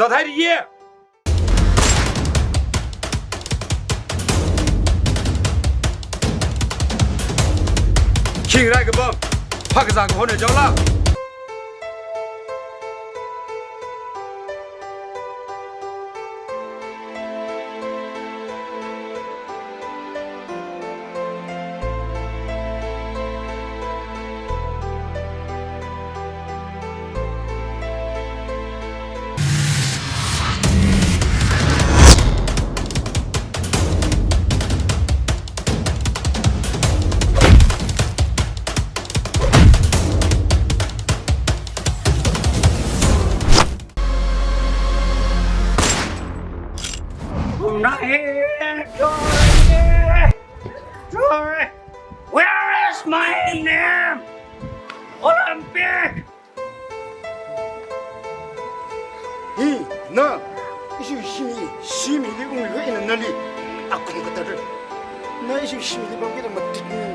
上台的爷。请来个帮，拍个三个混的叫了。Joy, where is my name? Olympic. 나 이제 힘이 내 공을 왜 있는 날이 아픈 것들을 나 이제 힘이 내 방에도 못 듣는